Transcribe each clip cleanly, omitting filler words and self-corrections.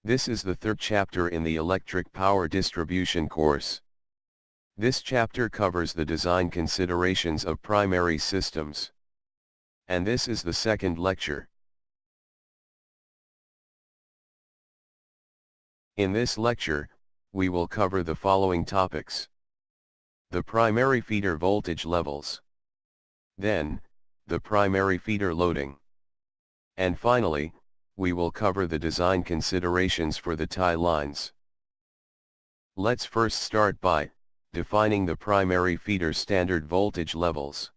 This is the third chapter in the electric power distribution course. This chapter covers the design considerations of primary systems. And this is the second lecture. In this lecture, we will cover the following topics. The primary feeder voltage levels. Then, the primary feeder loading. And finally, we will cover the design considerations for the tie lines. Let's first start by defining the primary feeder standard voltage levels.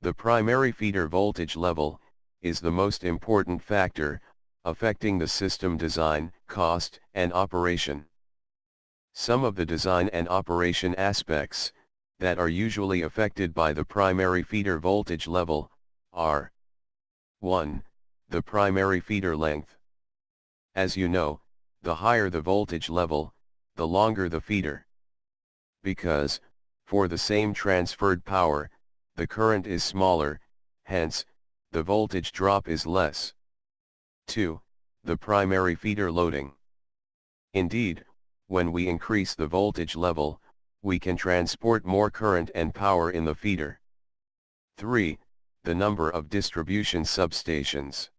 The primary feeder voltage level is the most important factor affecting the system design, cost, and operation. Some of the design and operation aspects that are usually affected by the primary feeder voltage level are 1. The primary feeder length. As you know, the higher the voltage level, the longer the feeder. Because, for the same transferred power, the current is smaller, hence, the voltage drop is less. 2. The primary feeder loading. Indeed, when we increase the voltage level, we can transport more current and power in the feeder. 3. The number of distribution substations.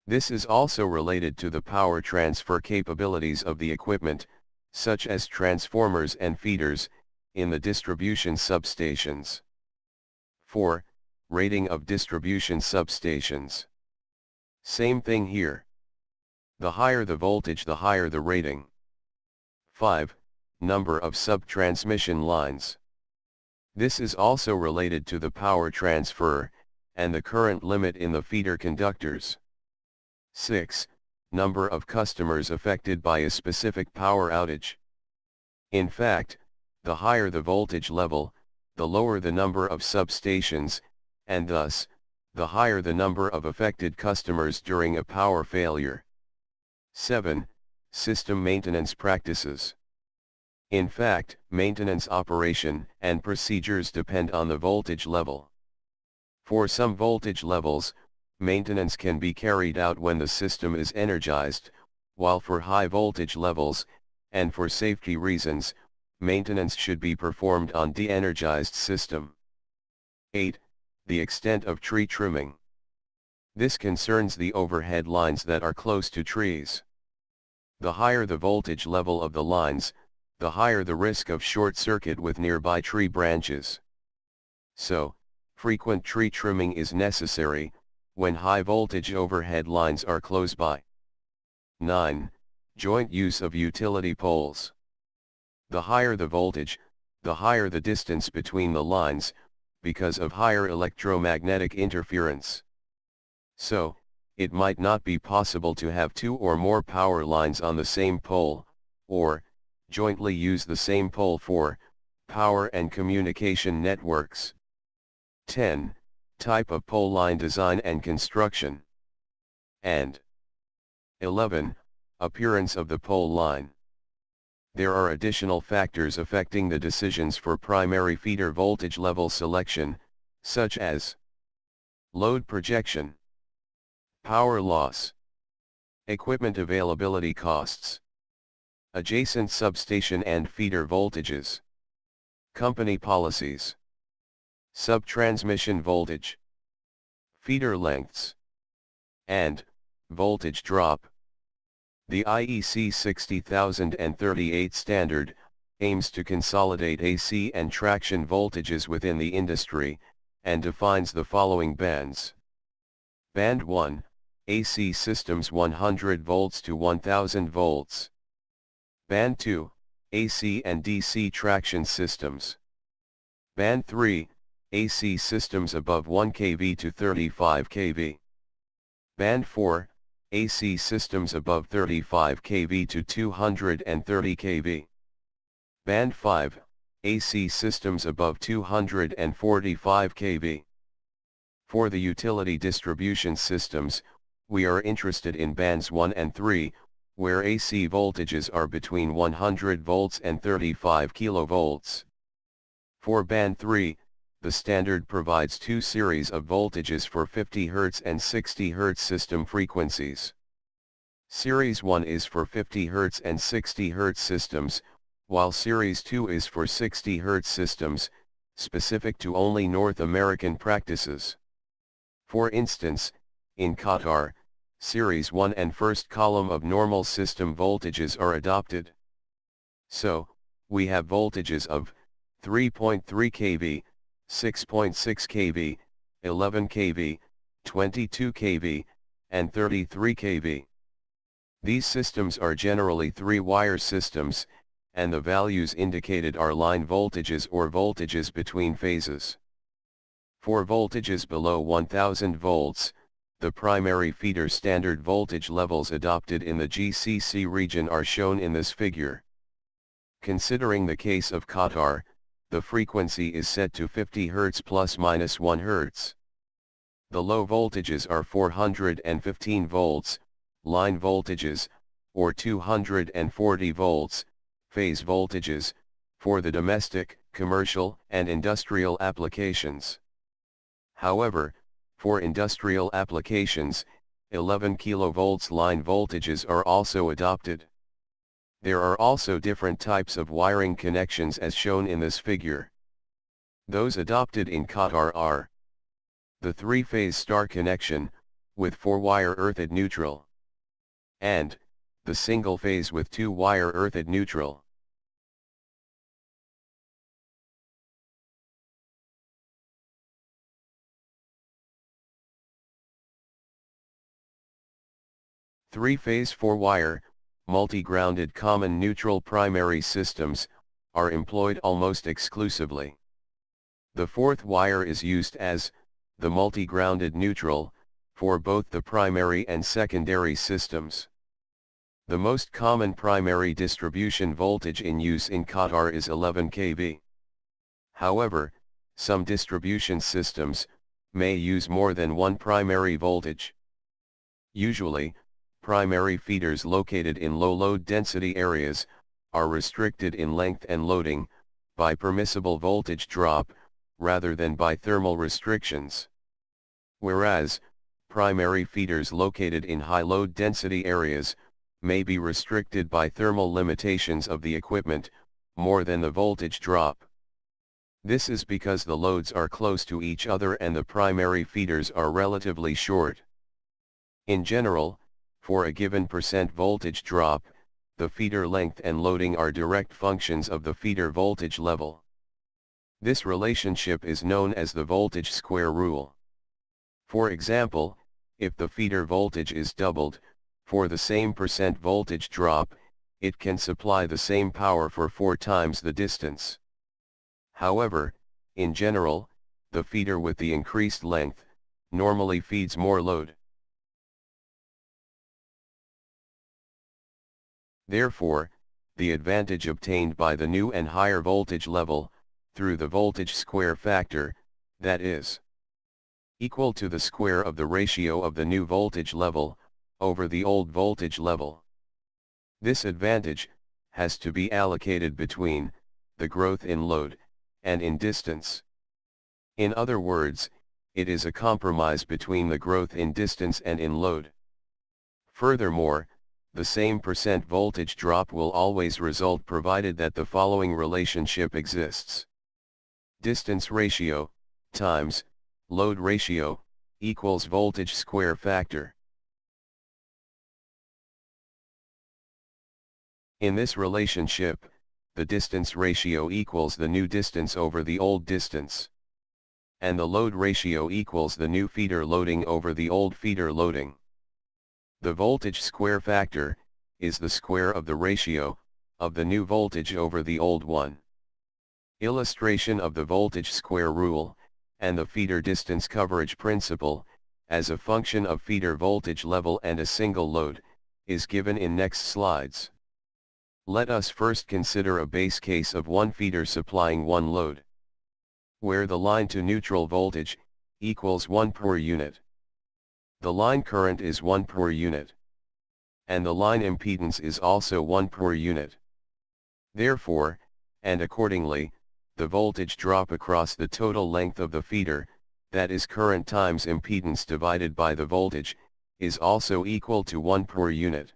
This is also related to the power transfer capabilities of the equipment, such as transformers and feeders, in the distribution substations. 4. Rating of distribution substations. Same thing here. The higher the voltage, the higher the rating. 5. Number of sub-transmission lines. This is also related to the power transfer, and the current limit in the feeder conductors. 6. Number of customers affected by a specific power outage. In fact, the higher the voltage level, the lower the number of substations, and thus, the higher the number of affected customers during a power failure. 7. System maintenance practices. In fact, maintenance operation and procedures depend on the voltage level. For some voltage levels, maintenance can be carried out when the system is energized, while for high voltage levels, and for safety reasons, maintenance should be performed on de-energized system. 8. The extent of tree trimming. This concerns the overhead lines that are close to trees. The higher the voltage level of the lines, the higher the risk of short circuit with nearby tree branches. So, frequent tree trimming is necessary when high voltage overhead lines are close by. 9. Joint use of utility poles. The higher the voltage, the higher the distance between the lines, because of higher electromagnetic interference. So, it might not be possible to have two or more power lines on the same pole, or jointly use the same pole for power and communication networks. 10. Type of pole line design and construction. And 11. Appearance of the pole line. There are additional factors affecting the decisions for primary feeder voltage level selection, such as load projection, power loss, equipment availability costs, adjacent substation and feeder voltages, company policies, sub-transmission voltage, feeder lengths, and voltage drop. The IEC 60038 standard aims to consolidate AC and traction voltages within the industry, and defines the following bands. Band 1, AC systems 100 volts to 1000 volts. Band 2, AC and DC traction systems. Band 3, AC systems above 1 kV to 35 kV. Band 4, AC systems above 35 kV to 230 kV. Band 5, AC systems above 245 kV. For the utility distribution systems, we are interested in bands 1 and 3, where AC voltages are between 100 volts and 35 kilovolts. For band 3, the standard provides two series of voltages for 50 Hz and 60 Hz system frequencies. Series 1 is for 50 Hz and 60 Hz systems, while Series 2 is for 60 Hz systems, specific to only North American practices. For instance, in Qatar, Series 1 and first column of normal system voltages are adopted. So, we have voltages of 3.3 kV, 6.6 kV, 11 kV, 22 kV, and 33 kV. These systems are generally three-wire systems, and the values indicated are line voltages or voltages between phases. For voltages below 1000 volts, the primary feeder standard voltage levels adopted in the GCC region are shown in this figure. Considering the case of Qatar, the frequency is set to 50 Hz plus minus 1 Hz. The low voltages are 415 volts, line voltages, or 240 volts, phase voltages, for the domestic, commercial, and industrial applications. However, for industrial applications, 11 kV line voltages are also adopted. There are also different types of wiring connections as shown in this figure. Those adopted in Qatar are the three-phase star connection, with 4-wire earthed neutral, and the single phase with 2-wire earthed neutral. Three-phase 4-wire, multi-grounded common neutral primary systems, are employed almost exclusively. The fourth wire is used as the multi-grounded neutral, for both the primary and secondary systems. The most common primary distribution voltage in use in Qatar is 11 kV. However, some distribution systems may use more than one primary voltage. Usually, primary feeders located in low load density areas are restricted in length and loading by permissible voltage drop, rather than by thermal restrictions. Whereas, primary feeders located in high load density areas may be restricted by thermal limitations of the equipment, more than the voltage drop. This is because the loads are close to each other and the primary feeders are relatively short. In general, for a given percent voltage drop, the feeder length and loading are direct functions of the feeder voltage level. This relationship is known as the voltage square rule. For example, if the feeder voltage is doubled, for the same percent voltage drop, it can supply the same power for 4 times the distance. However, in general, the feeder with the increased length normally feeds more load. Therefore, the advantage obtained by the new and higher voltage level, through the voltage square factor, that is equal to the square of the ratio of the new voltage level over the old voltage level. This advantage has to be allocated between the growth in load and in distance. In other words, it is a compromise between the growth in distance and in load. Furthermore, the same percent voltage drop will always result provided that the following relationship exists: distance ratio times load ratio equals voltage square factor. In this relationship, the distance ratio equals the new distance over the old distance, and the load ratio equals the new feeder loading over the old feeder loading. The voltage square factor is the square of the ratio of the new voltage over the old one. Illustration of the voltage square rule and the feeder distance coverage principle as a function of feeder voltage level and a single load is given in next slides. Let us first consider a base case of one feeder supplying one load, where the line to neutral voltage equals 1 per unit. The line current is 1 per unit, and the line impedance is also 1 per unit. Therefore, and accordingly, the voltage drop across the total length of the feeder, that is current times impedance divided by the voltage, is also equal to 1 per unit.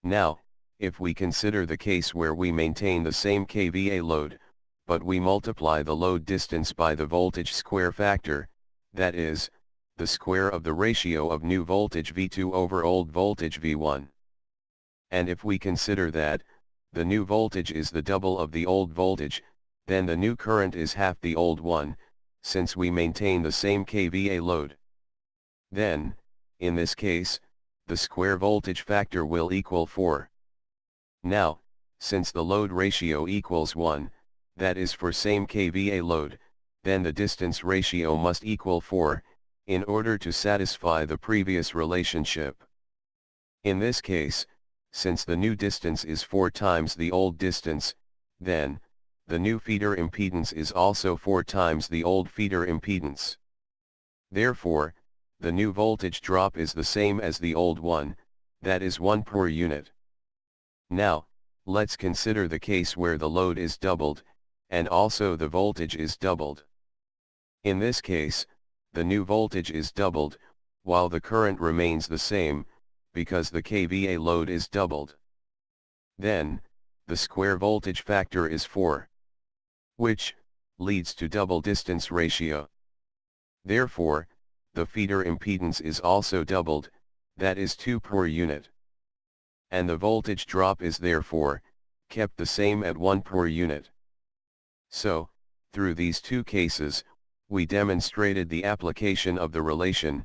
Now, if we consider the case where we maintain the same kVA load, but we multiply the load distance by the voltage square factor, that is, the square of the ratio of new voltage V2 over old voltage V1. And if we consider that, the new voltage is the double of the old voltage, then the new current is half the old one, since we maintain the same kVA load. Then, in this case, the square voltage factor will equal 4. Now, since the load ratio equals 1, that is for same kVA load, then the distance ratio must equal 4, in order to satisfy the previous relationship. In this case, since the new distance is 4 times the old distance, then, the new feeder impedance is also 4 times the old feeder impedance. Therefore, the new voltage drop is the same as the old one, that is 1 per unit. Now, let's consider the case where the load is doubled, and also the voltage is doubled. In this case, the new voltage is doubled, while the current remains the same, because the kVA load is doubled. Then, the square voltage factor is 4. Which leads to double distance ratio. Therefore, the feeder impedance is also doubled, that is 2 per unit. And the voltage drop is therefore kept the same at 1 per unit. So, through these two cases, we demonstrated the application of the relation,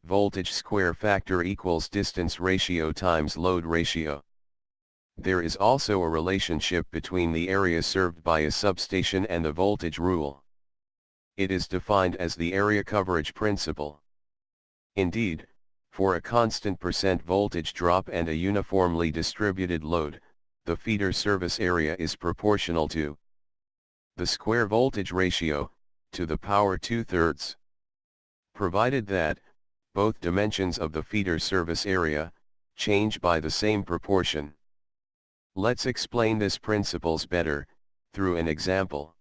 voltage square factor equals distance ratio times load ratio. There is also a relationship between the area served by a substation and the voltage rule. It is defined as the area coverage principle. Indeed, for a constant % voltage drop and a uniformly distributed load, the feeder service area is proportional to the square voltage ratio, to the power 2/3. Provided that, both dimensions of the feeder service area, change by the same proportion. Let's explain this principles better, through an example.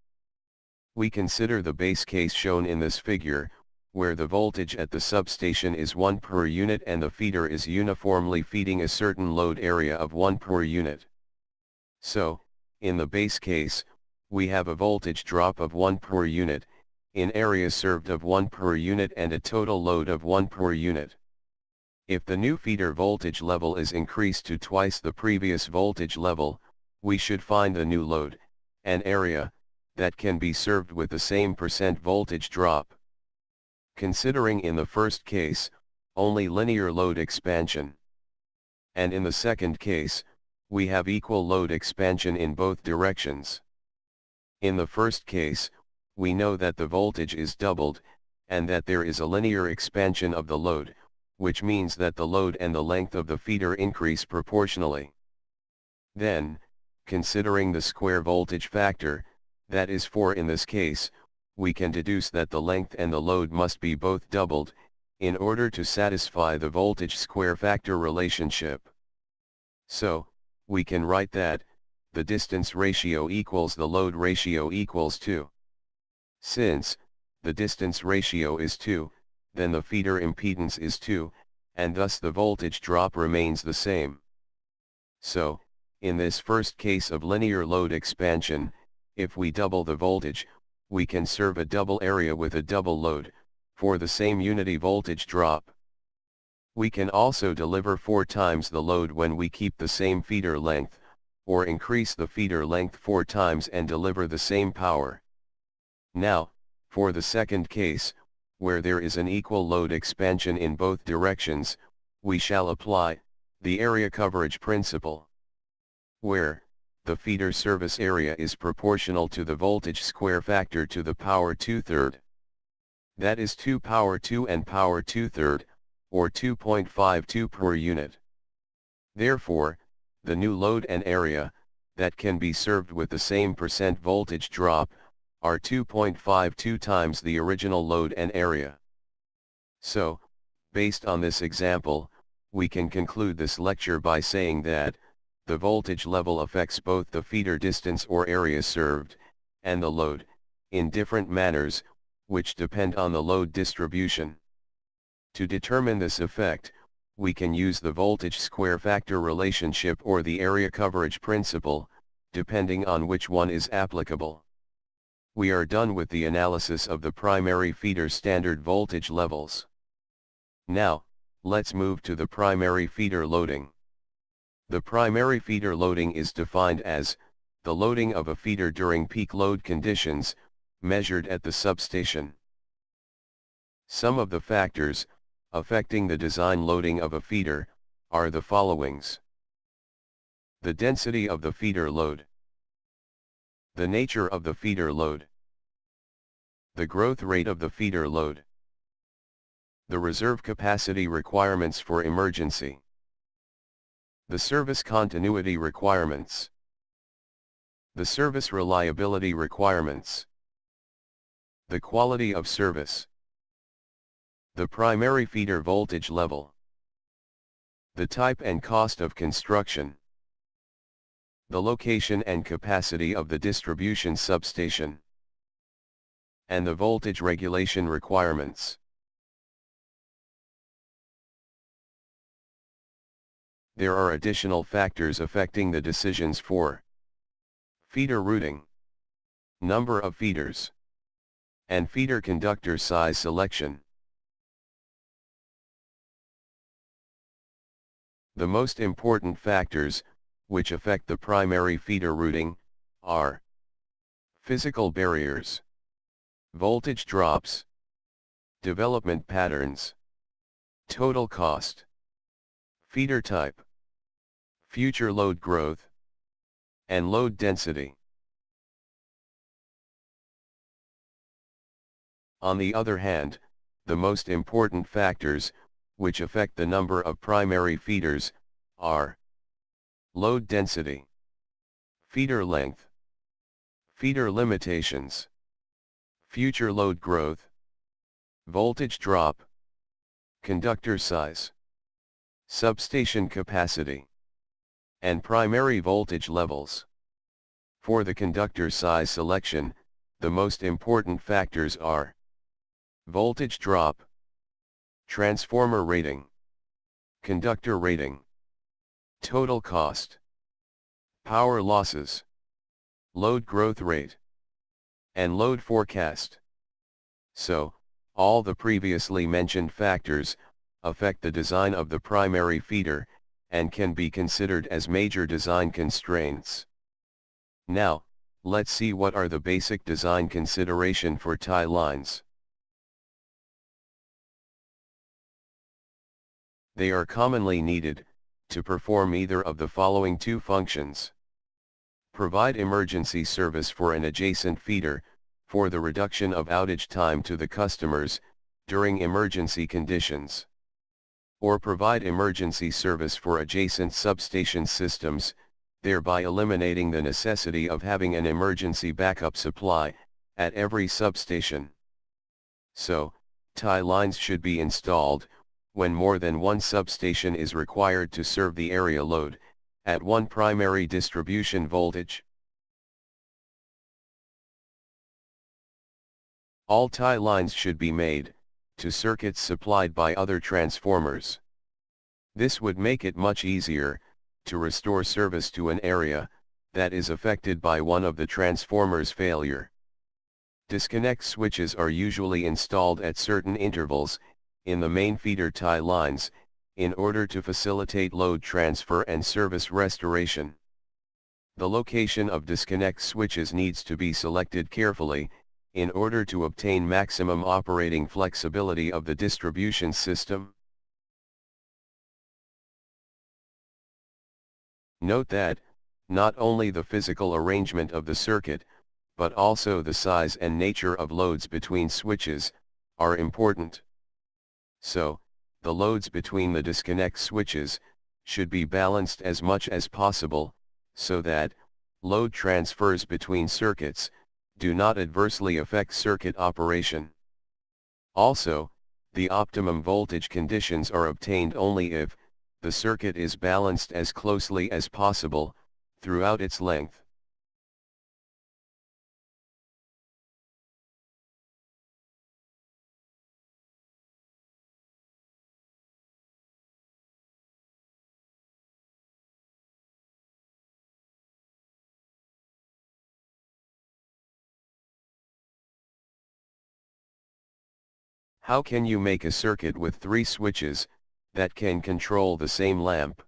We consider the base case shown in this figure, where the voltage at the substation is 1 per unit and the feeder is uniformly feeding a certain load area of 1 per unit. So, in the base case, we have a voltage drop of 1 per unit, in area served of 1 per unit and a total load of 1 per unit. If the new feeder voltage level is increased to twice the previous voltage level, we should find the new load, and area, that can be served with the same % voltage drop. Considering in the first case, only linear load expansion. And in the second case, we have equal load expansion in both directions. In the first case, we know that the voltage is doubled, and that there is a linear expansion of the load, which means that the load and the length of the feeder increase proportionally. Then, considering the square voltage factor, that is 4 in this case, we can deduce that the length and the load must be both doubled, in order to satisfy the voltage square factor relationship. So, we can write that, the distance ratio equals the load ratio equals 2. Since, the distance ratio is 2, then the feeder impedance is 2, and thus the voltage drop remains the same. So, in this first case of linear load expansion, if we double the voltage, we can serve a double area with a double load, for the same unity voltage drop. We can also deliver 4 times the load when we keep the same feeder length, or increase the feeder length 4 times and deliver the same power. Now, for the second case, where there is an equal load expansion in both directions, we shall apply the area coverage principle, where the feeder service area is proportional to the voltage square factor to the power 2/3. That is 2 power 2 and power 2/3, or 2.52 per unit. Therefore, the new load and area, that can be served with the same % voltage drop, are 2.52 times the original load and area. So, based on this example, we can conclude this lecture by saying that, the voltage level affects both the feeder distance or area served, and the load, in different manners, which depend on the load distribution. To determine this effect, we can use the voltage square factor relationship or the area coverage principle, depending on which one is applicable. We are done with the analysis of the primary feeder standard voltage levels. Now, let's move to the primary feeder loading. The primary feeder loading is defined as the loading of a feeder during peak load conditions, measured at the substation. Some of the factors affecting the design loading of a feeder are the followings: the density of the feeder load, the nature of the feeder load, the growth rate of the feeder load, the reserve capacity requirements for emergency, the service continuity requirements, the service reliability requirements, the quality of service, the primary feeder voltage level, the type and cost of construction, the location and capacity of the distribution substation, and the voltage regulation requirements. There are additional factors affecting the decisions for feeder routing, number of feeders, and feeder conductor size selection. The most important factors, which affect the primary feeder routing, are physical barriers, voltage drops, development patterns, total cost, feeder type, future load growth, and load density. On the other hand, the most important factors, which affect the number of primary feeders, are load density, feeder length, feeder limitations, future load growth, voltage drop, conductor size, substation capacity, and primary voltage levels. For the conductor size selection, the most important factors are voltage drop, transformer rating, conductor rating, total cost, power losses, load growth rate, and load forecast. So, all the previously mentioned factors affect the design of the primary feeder, and can be considered as major design constraints. Now, let's see what are the basic design consideration for tie lines. They are commonly needed to perform either of the following two functions: provide emergency service for an adjacent feeder, for the reduction of outage time to the customers during emergency conditions, or provide emergency service for adjacent substation systems, thereby eliminating the necessity of having an emergency backup supply at every substation. So, tie lines should be installed when more than one substation is required to serve the area load at one primary distribution voltage. All tie lines should be made to circuits supplied by other transformers. This would make it much easier to restore service to an area that is affected by one of the transformers' failure. Disconnect switches are usually installed at certain intervals in the main feeder tie lines, in order to facilitate load transfer and service restoration. The location of disconnect switches needs to be selected carefully, in order to obtain maximum operating flexibility of the distribution system. Note that, not only the physical arrangement of the circuit, but also the size and nature of loads between switches, are important. So, the loads between the disconnect switches should be balanced as much as possible, so that load transfers between circuits do not adversely affect circuit operation. Also, the optimum voltage conditions are obtained only if the circuit is balanced as closely as possible throughout its length. How can you make a circuit with 3 switches that can control the same lamp?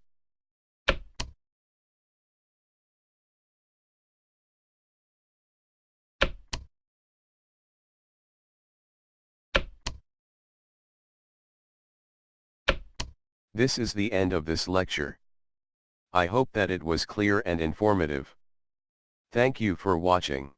This is the end of this lecture. I hope that it was clear and informative. Thank you for watching.